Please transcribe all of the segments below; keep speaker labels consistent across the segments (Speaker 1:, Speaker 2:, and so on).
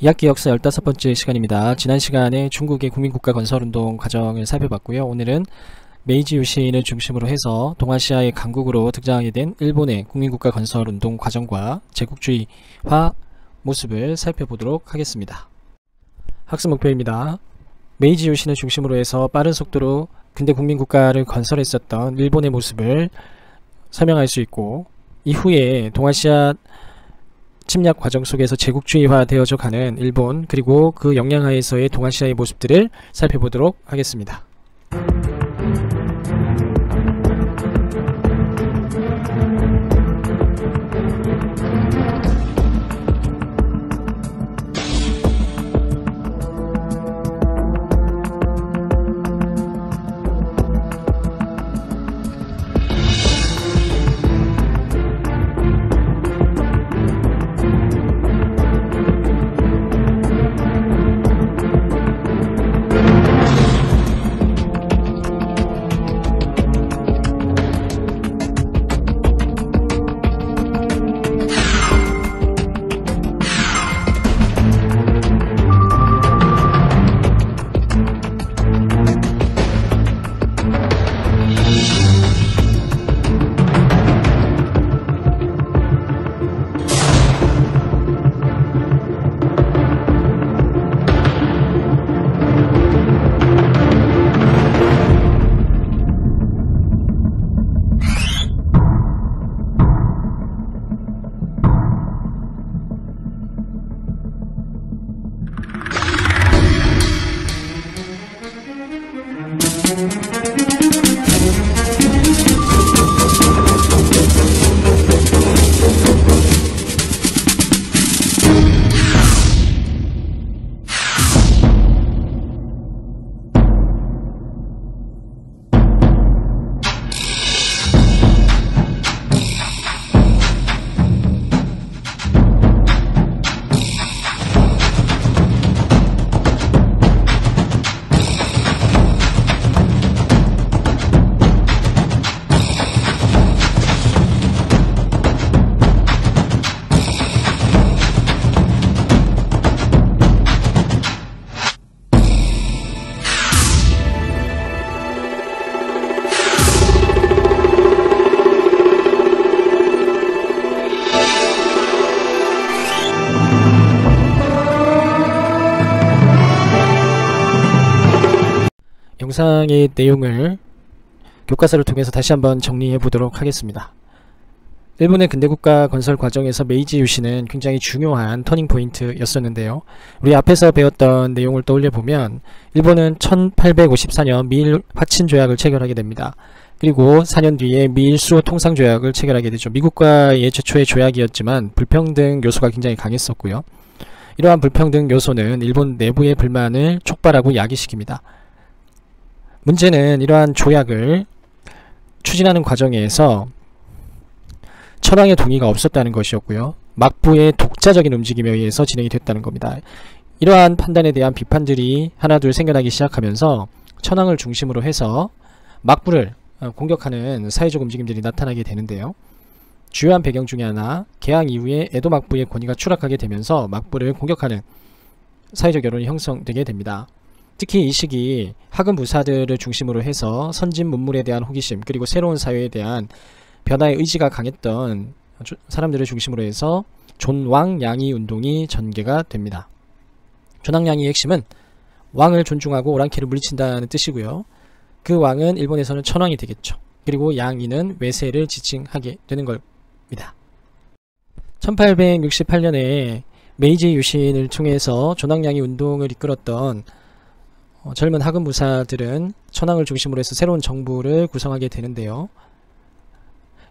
Speaker 1: 2학기 역사 15번째 시간입니다. 지난 시간에 중국의 국민국가 건설운동 과정을 살펴봤고요. 오늘은 메이지 유신을 중심으로 해서 동아시아의 강국으로 등장하게 된 일본의 국민국가 건설운동 과정과 제국주의화 모습을 살펴보도록 하겠습니다. 학습 목표입니다. 메이지 유신을 중심으로 해서 빠른 속도로 근대 국민국가를 건설했었던 일본의 모습을 설명할 수 있고, 이후에 동아시아 침략 과정 속에서 제국주의화 되어져 가는 일본, 그리고 그 영향하에서의 동아시아의 모습들을 살펴보도록 하겠습니다. 영상의 내용을 교과서를 통해서 다시 한번 정리해 보도록 하겠습니다. 일본의 근대국가 건설 과정에서 메이지 유신은 굉장히 중요한 터닝 포인트였었는데요. 우리 앞에서 배웠던 내용을 떠올려 보면 일본은 1854년 미일 화친 조약을 체결하게 됩니다. 그리고 4년 뒤에 미일 수호 통상 조약을 체결하게 되죠. 미국과의 최초의 조약이었지만 불평등 요소가 굉장히 강했었고요. 이러한 불평등 요소는 일본 내부의 불만을 촉발하고 야기시킵니다. 문제는 이러한 조약을 추진하는 과정에서 천황의 동의가 없었다는 것이었고요. 막부의 독자적인 움직임에 의해서 진행이 됐다는 겁니다. 이러한 판단에 대한 비판들이 하나둘 생겨나기 시작하면서 천황을 중심으로 해서 막부를 공격하는 사회적 움직임들이 나타나게 되는데요. 주요한 배경 중에 하나, 개항 이후에 에도 막부의 권위가 추락하게 되면서 막부를 공격하는 사회적 여론이 형성되게 됩니다. 특히 이 시기 하급 무사들을 중심으로 해서 선진 문물에 대한 호기심, 그리고 새로운 사회에 대한 변화의 의지가 강했던 사람들을 중심으로 해서 존왕양이 운동이 전개가 됩니다. 존왕양이의 핵심은 왕을 존중하고 오랑캐를 물리친다는 뜻이고요. 그 왕은 일본에서는 천황이 되겠죠. 그리고 양이는 외세를 지칭하게 되는 겁니다. 1868년에 메이지 유신을 통해서 존왕양이 운동을 이끌었던 젊은 하급 무사들은 천황을 중심으로 해서 새로운 정부를 구성하게 되는데요.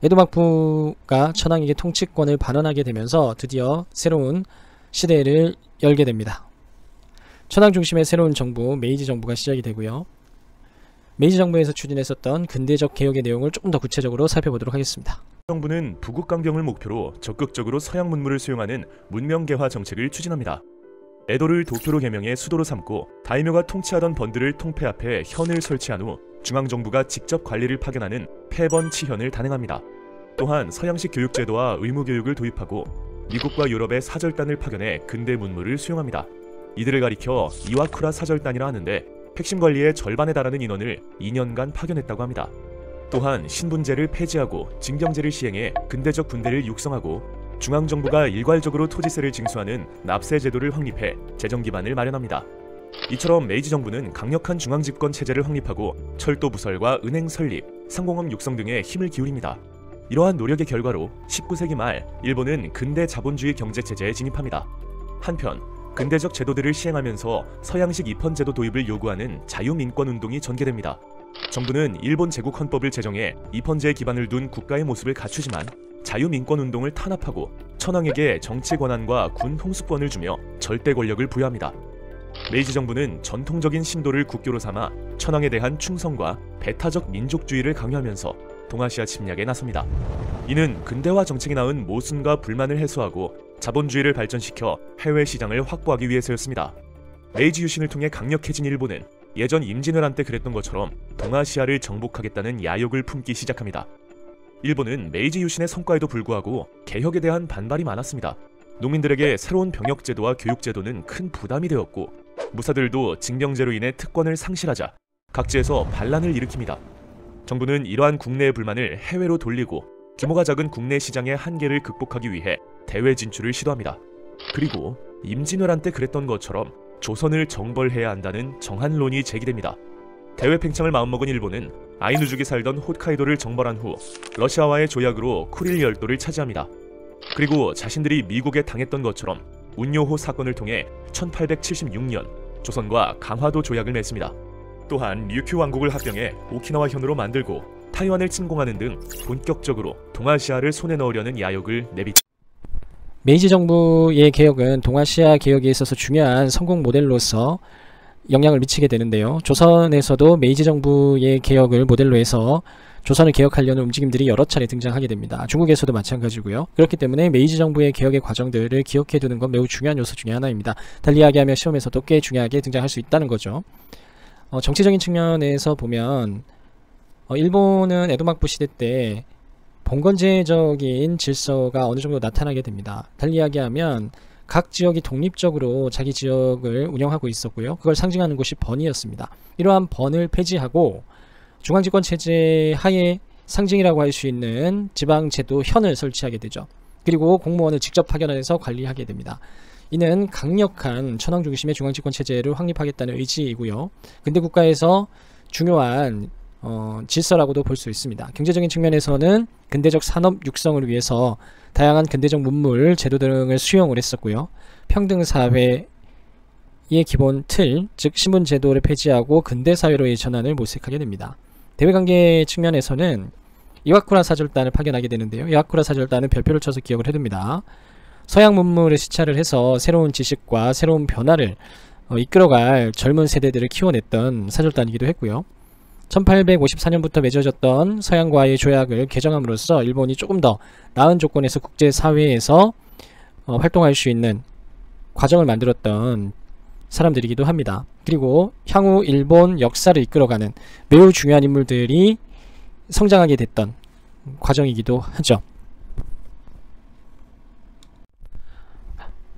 Speaker 1: 에도 막부가 천황에게 통치권을 반환하게 되면서 드디어 새로운 시대를 열게 됩니다. 천황 중심의 새로운 정부, 메이지 정부가 시작이 되고요. 메이지 정부에서 추진했었던 근대적 개혁의 내용을 조금 더 구체적으로 살펴보도록 하겠습니다.
Speaker 2: 정부는 부국강경을 목표로 적극적으로 서양 문물을 수용하는 문명개화 정책을 추진합니다. 에도를 도쿄로 개명해 수도로 삼고 다이묘가 통치하던 번들을 통폐합해 현을 설치한 후 중앙정부가 직접 관리를 파견하는 폐번치현을 단행합니다. 또한 서양식 교육제도와 의무교육을 도입하고 미국과 유럽의 사절단을 파견해 근대 문물을 수용합니다. 이들을 가리켜 이와쿠라 사절단이라 하는데 핵심 관리의 절반에 달하는 인원을 2년간 파견했다고 합니다. 또한 신분제를 폐지하고 징병제를 시행해 근대적 군대를 육성하고 중앙정부가 일괄적으로 토지세를 징수하는 납세 제도를 확립해 재정 기반을 마련합니다. 이처럼 메이지 정부는 강력한 중앙집권 체제를 확립하고 철도 부설과 은행 설립, 상공업 육성 등에 힘을 기울입니다. 이러한 노력의 결과로 19세기 말 일본은 근대 자본주의 경제체제에 진입합니다. 한편 근대적 제도들을 시행하면서 서양식 입헌제도 도입을 요구하는 자유민권운동이 전개됩니다. 정부는 일본 제국 헌법을 제정해 입헌제에 기반을 둔 국가의 모습을 갖추지만 자유민권운동을 탄압하고 천황에게 정치 권한과 군 통수권을 주며 절대 권력을 부여합니다. 메이지 정부는 전통적인 신도를 국교로 삼아 천황에 대한 충성과 배타적 민족주의를 강요하면서 동아시아 침략에 나섭니다. 이는 근대화 정책이 낳은 모순과 불만을 해소하고 자본주의를 발전시켜 해외 시장을 확보하기 위해서였습니다. 메이지 유신을 통해 강력해진 일본은 예전 임진왜란 때 그랬던 것처럼 동아시아를 정복하겠다는 야욕을 품기 시작합니다. 일본은 메이지 유신의 성과에도 불구하고 개혁에 대한 반발이 많았습니다. 농민들에게 새로운 병역제도와 교육제도는 큰 부담이 되었고 무사들도 징병제로 인해 특권을 상실하자 각지에서 반란을 일으킵니다. 정부는 이러한 국내의 불만을 해외로 돌리고 규모가 작은 국내 시장의 한계를 극복하기 위해 대외 진출을 시도합니다. 그리고 임진왜란 때 그랬던 것처럼 조선을 정벌해야 한다는 정한론이 제기됩니다. 대외 팽창을 마음먹은 일본은 아이누족이 살던 홋카이도를 정벌한 후 러시아와의 조약으로 쿠릴 열도를 차지합니다. 그리고 자신들이 미국에 당했던 것처럼 운요호 사건을 통해 1876년 조선과 강화도 조약을 맺습니다. 또한 류큐 왕국을 합병해 오키나와 현으로 만들고 타이완을 침공하는 등 본격적으로 동아시아를 손에 넣으려는 야욕을 내비칩니다.
Speaker 1: 메이지 정부의 개혁은 동아시아 개혁에 있어서 중요한 성공 모델로서 영향을 미치게 되는데요. 조선에서도 메이지 정부의 개혁을 모델로 해서 조선을 개혁하려는 움직임들이 여러 차례 등장하게 됩니다. 중국에서도 마찬가지고요. 그렇기 때문에 메이지 정부의 개혁의 과정들을 기억해두는 건 매우 중요한 요소 중에 하나입니다. 달리 이야기하면 시험에서도 꽤 중요하게 등장할 수 있다는 거죠. 정치적인 측면에서 보면 일본은 에도막부 시대 때 봉건제적인 질서가 어느 정도 나타나게 됩니다. 달리 이야기하면 각 지역이 독립적으로 자기 지역을 운영하고 있었고요. 그걸 상징하는 곳이 번이었습니다. 이러한 번을 폐지하고 중앙집권 체제 하에 상징이라고 할 수 있는 지방제도 현을 설치하게 되죠. 그리고 공무원을 직접 파견해서 관리하게 됩니다. 이는 강력한 천황 중심의 중앙집권 체제를 확립하겠다는 의지이고요. 근대 국가에서 중요한 질서라고도 볼 수 있습니다. 경제적인 측면에서는 근대적 산업 육성을 위해서 다양한 근대적 문물, 제도 등을 수용을 했었고요. 평등사회의 기본 틀, 즉 신분제도를 폐지하고 근대사회로의 전환을 모색하게 됩니다. 대외관계 측면에서는 이와쿠라 사절단을 파견하게 되는데요. 이와쿠라 사절단은 별표를 쳐서 기억을 해둡니다. 서양 문물을 시찰을 해서 새로운 지식과 새로운 변화를 이끌어갈 젊은 세대들을 키워냈던 사절단이기도 했고요. 1854년부터 맺어졌던 서양과의 조약을 개정함으로써 일본이 조금 더 나은 조건에서 국제사회에서 활동할 수 있는 과정을 만들었던 사람들이기도 합니다. 그리고 향후 일본 역사를 이끌어가는 매우 중요한 인물들이 성장하게 됐던 과정이기도 하죠.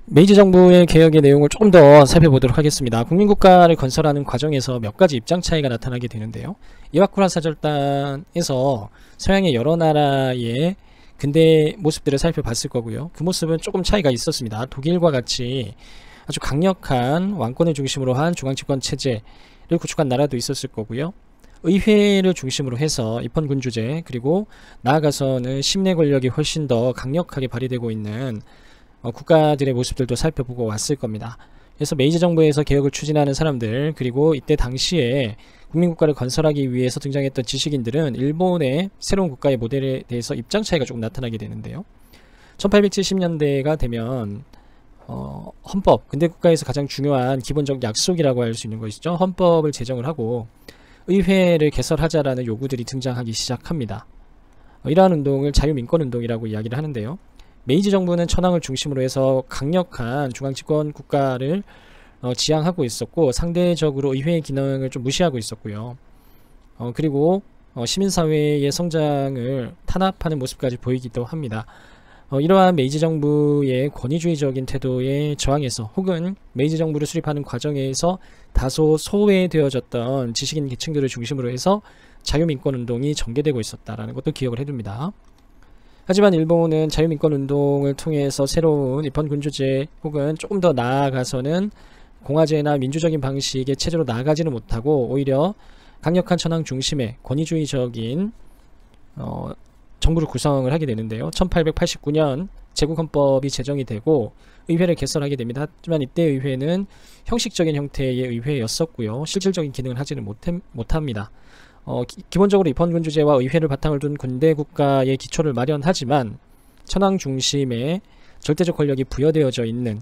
Speaker 1: 메이지 정부의 개혁의 내용을 조금 더 살펴보도록 하겠습니다. 국민국가를 건설하는 과정에서 몇 가지 입장 차이가 나타나게 되는데요. 이와쿠라 사절단에서 서양의 여러 나라의 근대 모습들을 살펴봤을 거고요. 그 모습은 조금 차이가 있었습니다. 독일과 같이 아주 강력한 왕권을 중심으로 한 중앙집권 체제를 구축한 나라도 있었을 거고요. 의회를 중심으로 해서 입헌군주제, 그리고 나아가서는 심내 권력이 훨씬 더 강력하게 발휘되고 있는 국가들의 모습들도 살펴보고 왔을 겁니다. 그래서 메이지 정부에서 개혁을 추진하는 사람들, 그리고 이때 당시에 국민국가를 건설하기 위해서 등장했던 지식인들은 일본의 새로운 국가의 모델에 대해서 입장 차이가 조금 나타나게 되는데요. 1870년대가 되면 헌법, 근대 국가에서 가장 중요한 기본적 약속이라고 할 수 있는 것이죠. 헌법을 제정을 하고 의회를 개설하자라는 요구들이 등장하기 시작합니다. 이러한 운동을 자유민권운동이라고 이야기를 하는데요. 메이지 정부는 천황을 중심으로 해서 강력한 중앙집권 국가를 지향하고 있었고, 상대적으로 의회의 기능을 좀 무시하고 있었고요. 그리고 시민사회의 성장을 탄압하는 모습까지 보이기도 합니다. 이러한 메이지 정부의 권위주의적인 태도에 저항해서 혹은 메이지 정부를 수립하는 과정에서 다소 소외되어졌던 지식인 계층들을 중심으로 해서 자유민권운동이 전개되고 있었다라는 것도 기억을 해둡니다. 하지만 일본은 자유민권운동을 통해서 새로운 입헌군주제 혹은 조금 더 나아가서는 공화제나 민주적인 방식의 체제로 나아가지는 못하고 오히려 강력한 천황 중심의 권위주의적인 정부를 구성을 하게 되는데요. 1889년 제국헌법이 제정이 되고 의회를 개설하게 됩니다. 하지만 이때 의회는 형식적인 형태의 의회였었고요. 실질적인 기능을 하지는 못합니다. 기본적으로 입헌군주제와 의회를 바탕을 둔 군대 국가의 기초를 마련하지만 천황 중심의 절대적 권력이 부여되어져 있는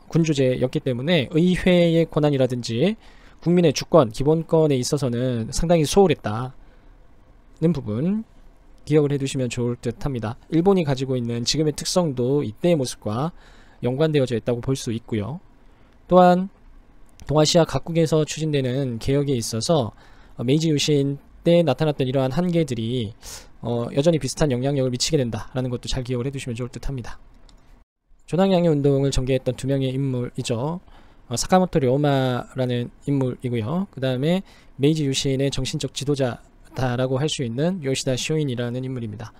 Speaker 1: 군주제였기 때문에 의회의 권한이라든지 국민의 주권, 기본권에 있어서는 상당히 소홀했다는 부분 기억을 해두시면 좋을 듯 합니다. 일본이 가지고 있는 지금의 특성도 이때의 모습과 연관되어져 있다고 볼 수 있고요. 또한 동아시아 각국에서 추진되는 개혁에 있어서 메이지 유신 때 나타났던 이러한 한계들이 여전히 비슷한 영향력을 미치게 된다라는 것도 잘 기억을 해두시면 좋을 듯 합니다. 조당양요 운동을 전개했던 두 명의 인물이죠. 사카모토 료마라는 인물이고요. 그 다음에 메이지 유신의 정신적 지도자다라고 할 수 있는 요시다 쇼인이라는 인물입니다.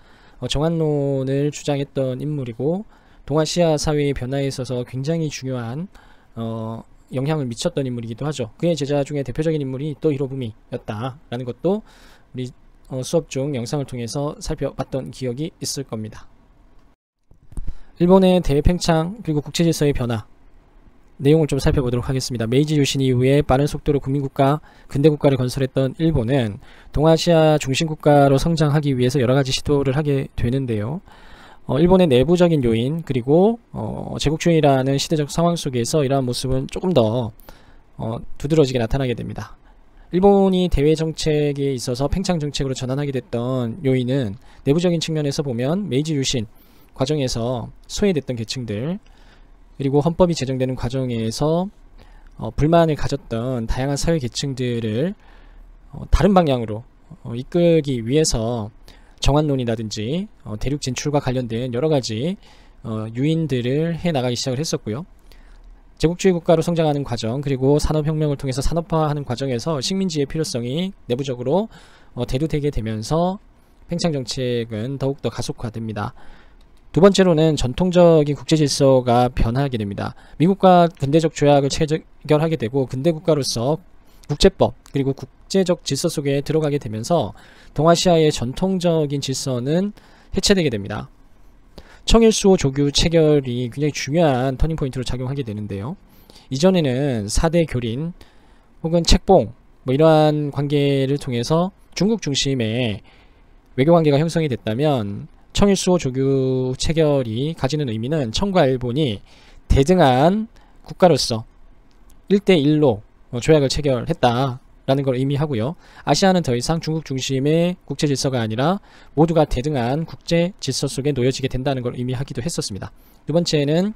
Speaker 1: 정한론을 주장했던 인물이고 동아시아 사회의 변화에 있어서 굉장히 중요한 영향을 미쳤던 인물이기도 하죠. 그의 제자 중에 대표적인 인물이 또 히로부미였다라는 것도 우리 수업 중 영상을 통해서 살펴봤던 기억이 있을 겁니다. 일본의 대팽창 그리고 국제질서의 변화 내용을 좀 살펴보도록 하겠습니다. 메이지 유신 이후에 빠른 속도로 국민국가, 근대국가를 건설했던 일본은 동아시아 중심국가로 성장하기 위해서 여러가지 시도를 하게 되는데요. 일본의 내부적인 요인 그리고 제국주의라는 시대적 상황 속에서 이러한 모습은 조금 더 두드러지게 나타나게 됩니다. 일본이 대외 정책에 있어서 팽창 정책으로 전환하게 됐던 요인은 내부적인 측면에서 보면 메이지 유신 과정에서 소외됐던 계층들 그리고 헌법이 제정되는 과정에서 불만을 가졌던 다양한 사회 계층들을 다른 방향으로 이끌기 위해서 정한론이라든지 대륙 진출과 관련된 여러가지 유인들을 해나가기 시작을 했었고요. 제국주의 국가로 성장하는 과정 그리고 산업혁명을 통해서 산업화하는 과정에서 식민지의 필요성이 내부적으로 대두되게 되면서 팽창정책은 더욱더 가속화됩니다. 두 번째로는 전통적인 국제질서가 변화하게 됩니다. 미국과 근대적 조약을 체결하게 되고 근대국가로서 국제법 그리고 국제적 질서 속에 들어가게 되면서 동아시아의 전통적인 질서는 해체되게 됩니다. 청일수호 조규 체결이 굉장히 중요한 터닝포인트로 작용하게 되는데요. 이전에는 4대 교린 혹은 책봉 이러한 관계를 통해서 중국 중심의 외교관계가 형성이 됐다면 청일수호 조규 체결이 가지는 의미는 청과 일본이 대등한 국가로서 1대1로 조약을 체결했다라는 걸 의미하고요. 아시아는 더 이상 중국 중심의 국제 질서가 아니라 모두가 대등한 국제 질서 속에 놓여지게 된다는 걸 의미하기도 했었습니다. 두 번째는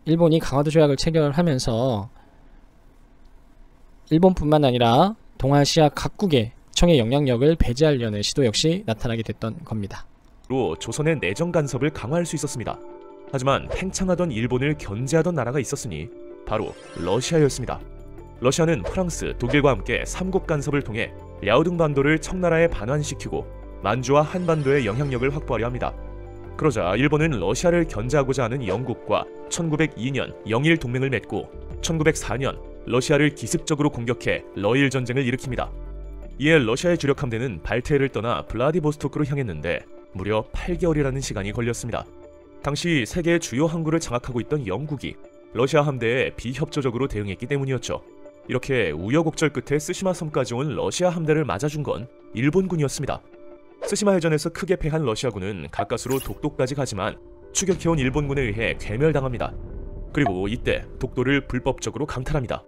Speaker 1: 일본이 강화도 조약을 체결하면서 일본뿐만 아니라 동아시아 각국의 청의 영향력을 배제하려는 시도 역시 나타나게 됐던 겁니다.
Speaker 2: 로 조선의 내정 간섭을 강화할 수 있었습니다. 하지만 팽창하던 일본을 견제하던 나라가 있었으니 바로 러시아였습니다. 러시아는 프랑스, 독일과 함께 삼국 간섭을 통해 랴오둥 반도를 청나라에 반환시키고 만주와 한반도의 영향력을 확보하려 합니다. 그러자 일본은 러시아를 견제하고자 하는 영국과 1902년 영일 동맹을 맺고 1904년 러시아를 기습적으로 공격해 러일 전쟁을 일으킵니다. 이에 러시아의 주력 함대는 발트해를 떠나 블라디보스토크로 향했는데 무려 8개월이라는 시간이 걸렸습니다. 당시 세계의 주요 항구를 장악하고 있던 영국이 러시아 함대에 비협조적으로 대응했기 때문이었죠. 이렇게 우여곡절 끝에 쓰시마 섬까지 온 러시아 함대를 맞아준 건 일본군이었습니다. 쓰시마 해전에서 크게 패한 러시아군은 가까스로 독도까지 가지만 추격해온 일본군에 의해 괴멸당합니다. 그리고 이때 독도를 불법적으로 강탈합니다.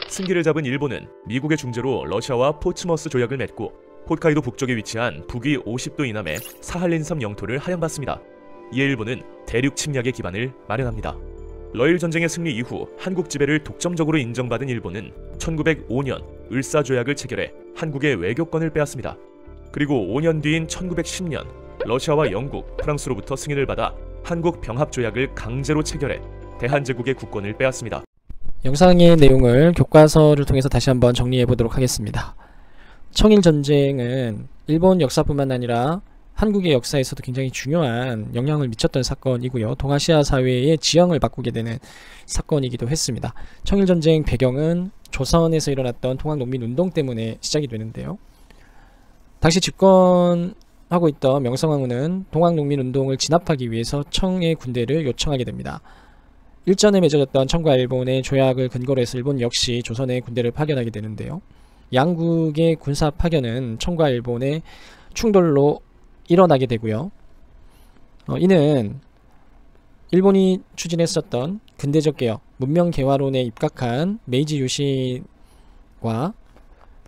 Speaker 2: 승기를 잡은 일본은 미국의 중재로 러시아와 포츠머스 조약을 맺고 홋카이도 북쪽에 위치한 북위 50도 이남의 사할린섬 영토를 할양받습니다. 이에 일본은 대륙 침략의 기반을 마련합니다. 러일 전쟁의 승리 이후 한국 지배를 독점적으로 인정받은 일본은 1905년 을사조약을 체결해 한국의 외교권을 빼앗습니다. 그리고 5년 뒤인 1910년 러시아와 영국, 프랑스로부터 승인을 받아 한국 병합조약을 강제로 체결해 대한제국의 국권을 빼앗습니다.
Speaker 1: 영상의 내용을 교과서를 통해서 다시 한번 정리해 보도록 하겠습니다. 청일전쟁은 일본 역사뿐만 아니라 한국의 역사에서도 굉장히 중요한 영향을 미쳤던 사건이고요. 동아시아 사회의 지형을 바꾸게 되는 사건이기도 했습니다. 청일전쟁 배경은 조선에서 일어났던 통학농민운동 때문에 시작이 되는데요. 당시 집권하고 있던 명성황후는 통학농민운동을 진압하기 위해서 청의 군대를 요청하게 됩니다. 일전에 맺어졌던 청과 일본의 조약을 근거로 해서 일본 역시 조선의 군대를 파견하게 되는데요. 양국의 군사 파견은 청과 일본의 충돌로 일어나게 되고요. 이는 일본이 추진했었던 근대적 개혁, 문명 개화론에 입각한 메이지 유신과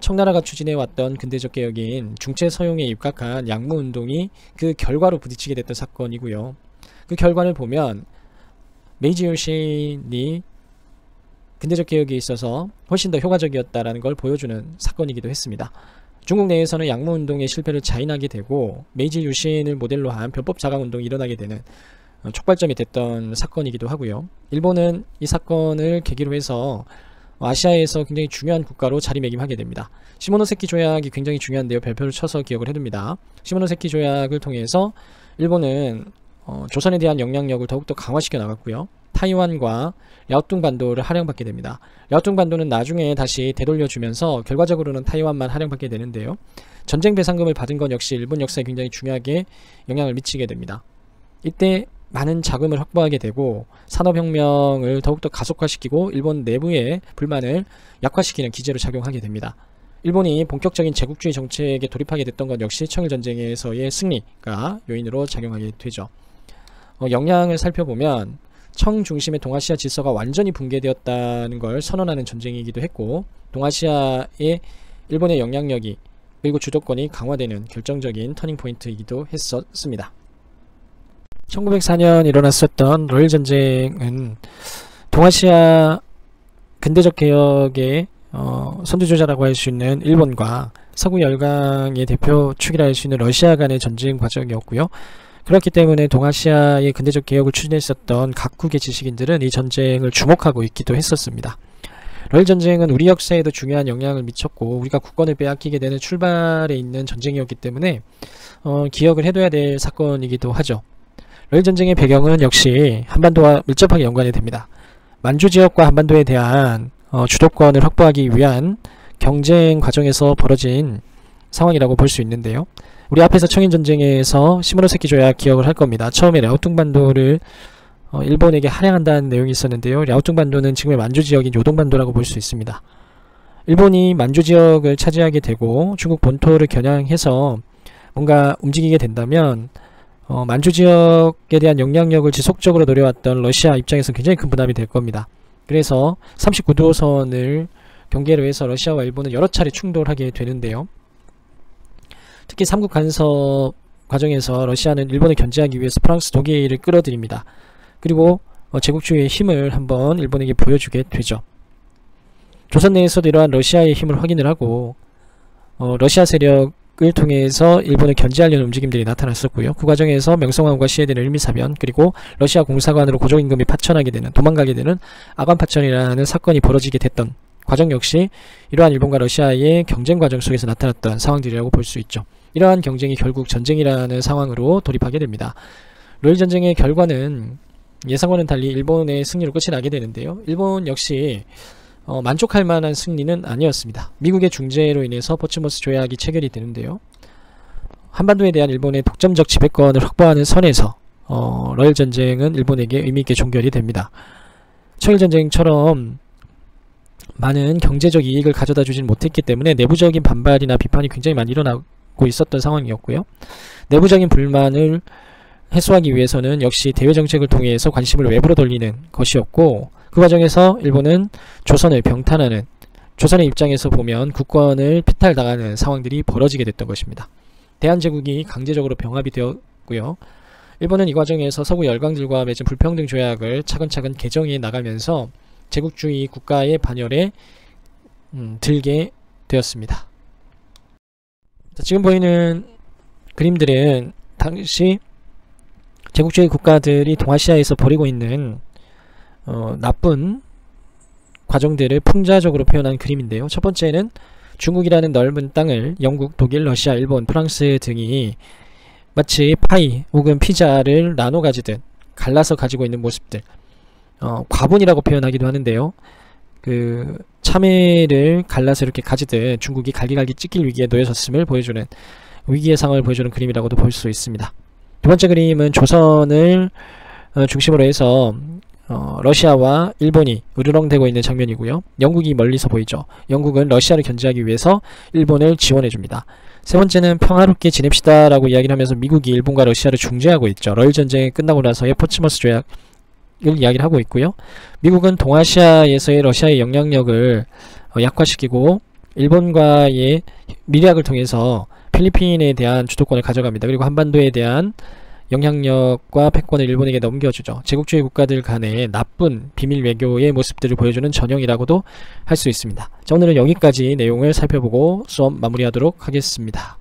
Speaker 1: 청나라가 추진해왔던 근대적 개혁인 중체 서용에 입각한 양무운동이 그 결과로 부딪히게 됐던 사건이고요. 그 결과를 보면 메이지 유신이 근대적 개혁에 있어서 훨씬 더 효과적이었다라는 걸 보여주는 사건이기도 했습니다. 중국 내에서는 양무운동의 실패를 자인하게 되고 메이지 유신을 모델로 한 변법 자강운동이 일어나게 되는 촉발점이 됐던 사건이기도 하고요. 일본은 이 사건을 계기로 해서 아시아에서 굉장히 중요한 국가로 자리매김하게 됩니다. 시모노세키 조약이 굉장히 중요한데요. 별표를 쳐서 기억을 해둡니다. 시모노세키 조약을 통해서 일본은 조선에 대한 영향력을 더욱더 강화시켜 나갔고요. 타이완과 랴오뚱 반도를 할양받게 됩니다. 랴오뚱 반도는 나중에 다시 되돌려주면서 결과적으로는 타이완만 할양받게 되는데요. 전쟁 배상금을 받은 건 역시 일본 역사에 굉장히 중요하게 영향을 미치게 됩니다. 이때 많은 자금을 확보하게 되고 산업혁명을 더욱더 가속화시키고 일본 내부의 불만을 약화시키는 기제로 작용하게 됩니다. 일본이 본격적인 제국주의 정책에 돌입하게 됐던 것 역시 청일전쟁에서의 승리가 요인으로 작용하게 되죠. 영향을 살펴보면 청 중심의 동아시아 질서가 완전히 붕괴되었다는 걸 선언하는 전쟁이기도 했고 동아시아의 일본의 영향력이 그리고 주도권이 강화되는 결정적인 터닝포인트이기도 했었습니다. 1904년 일어났었던 러일전쟁은 동아시아 근대적 개혁의 선두주자라고 할 수 있는 일본과 서구 열강의 대표 축이라 할 수 있는 러시아 간의 전쟁 과정이었고요. 그렇기 때문에 동아시아의 근대적 개혁을 추진했었던 각국의 지식인들은 이 전쟁을 주목하고 있기도 했었습니다. 러일전쟁은 우리 역사에도 중요한 영향을 미쳤고 우리가 국권을 빼앗기게 되는 출발에 있는 전쟁이었기 때문에 기억을 해둬야 될 사건이기도 하죠. 러일전쟁의 배경은 역시 한반도와 밀접하게 연관이 됩니다. 만주지역과 한반도에 대한 주도권을 확보하기 위한 경쟁 과정에서 벌어진 상황이라고 볼 수 있는데요. 우리 앞에서 청일전쟁에서 시모노세키 조약 기억을 할 겁니다. 처음에 랴오뚱 반도를 일본에게 할양한다는 내용이 있었는데요. 랴오뚱 반도는 지금의 만주지역인 요동반도라고 볼 수 있습니다. 일본이 만주지역을 차지하게 되고 중국 본토를 겨냥해서 뭔가 움직이게 된다면 만주지역에 대한 영향력을 지속적으로 노려왔던 러시아 입장에서 굉장히 큰 부담이 될 겁니다. 그래서 39도선을 경계로 해서 러시아와 일본은 여러 차례 충돌하게 되는데요. 특히 삼국 간섭 과정에서 러시아는 일본을 견제하기 위해서 프랑스, 독일을 끌어들입니다. 그리고 제국주의의 힘을 한번 일본에게 보여주게 되죠. 조선 내에서도 이러한 러시아의 힘을 확인을 하고 러시아 세력을 통해서 일본을 견제하려는 움직임들이 나타났었고요. 그 과정에서 명성황후가 시해되는 일미사변 그리고 러시아 공사관으로 고종임금이 파천하게 되는 도망가게 되는 아관파천이라는 사건이 벌어지게 됐던 과정 역시 이러한 일본과 러시아의 경쟁 과정 속에서 나타났던 상황들이라고 볼 수 있죠. 이러한 경쟁이 결국 전쟁이라는 상황으로 돌입하게 됩니다. 러일전쟁의 결과는 예상과는 달리 일본의 승리로 끝이 나게 되는데요. 일본 역시 만족할 만한 승리는 아니었습니다. 미국의 중재로 인해서 포츠모스 조약이 체결이 되는데요. 한반도에 대한 일본의 독점적 지배권을 확보하는 선에서 러일전쟁은 일본에게 의미있게 종결이 됩니다. 청일전쟁처럼 많은 경제적 이익을 가져다 주진 못했기 때문에 내부적인 반발이나 비판이 굉장히 많이 일어나고 있었던 상황이었고요. 내부적인 불만을 해소하기 위해서는 역시 대외정책을 통해서 관심을 외부로 돌리는 것이었고 그 과정에서 일본은 조선을 병탄하는 조선의 입장에서 보면 국권을 피탈당하는 상황들이 벌어지게 됐던 것입니다. 대한제국이 강제적으로 병합이 되었고요. 일본은 이 과정에서 서구 열강들과 맺은 불평등 조약을 차근차근 개정해 나가면서 제국주의 국가의 반열에 들게 되었습니다. 지금 보이는 그림들은 당시 제국주의 국가들이 동아시아에서 벌이고 있는 나쁜 과정들을 풍자적으로 표현한 그림인데요. 첫 번째는 중국이라는 넓은 땅을 영국, 독일, 러시아, 일본, 프랑스 등이 마치 파이 혹은 피자를 나눠 가지듯 갈라서 가지고 있는 모습들, 과분이라고 표현하기도 하는데요. 그 참외를 갈라서 이렇게 가지듯 중국이 갈기갈기 찢길 위기에 놓여졌음을 보여주는, 위기의 상황을 보여주는 그림이라고도 볼 수 있습니다. 두 번째 그림은 조선을 중심으로 해서 러시아와 일본이 으르렁대고 있는 장면이고요. 영국이 멀리서 보이죠. 영국은 러시아를 견제하기 위해서 일본을 지원해줍니다. 세 번째는 평화롭게 지냅시다 라고 이야기를 하면서 미국이 일본과 러시아를 중재하고 있죠. 러일 전쟁이 끝나고 나서의 포츠머스 조약을 이야기를 하고 있고요. 미국은 동아시아에서의 러시아의 영향력을 약화시키고 일본과의 밀약을 통해서 필리핀에 대한 주도권을 가져갑니다. 그리고 한반도에 대한 영향력과 패권을 일본에게 넘겨주죠. 제국주의 국가들 간의 나쁜 비밀 외교의 모습들을 보여주는 전형이라고도 할 수 있습니다. 자, 오늘은 여기까지 내용을 살펴보고 수업 마무리하도록 하겠습니다.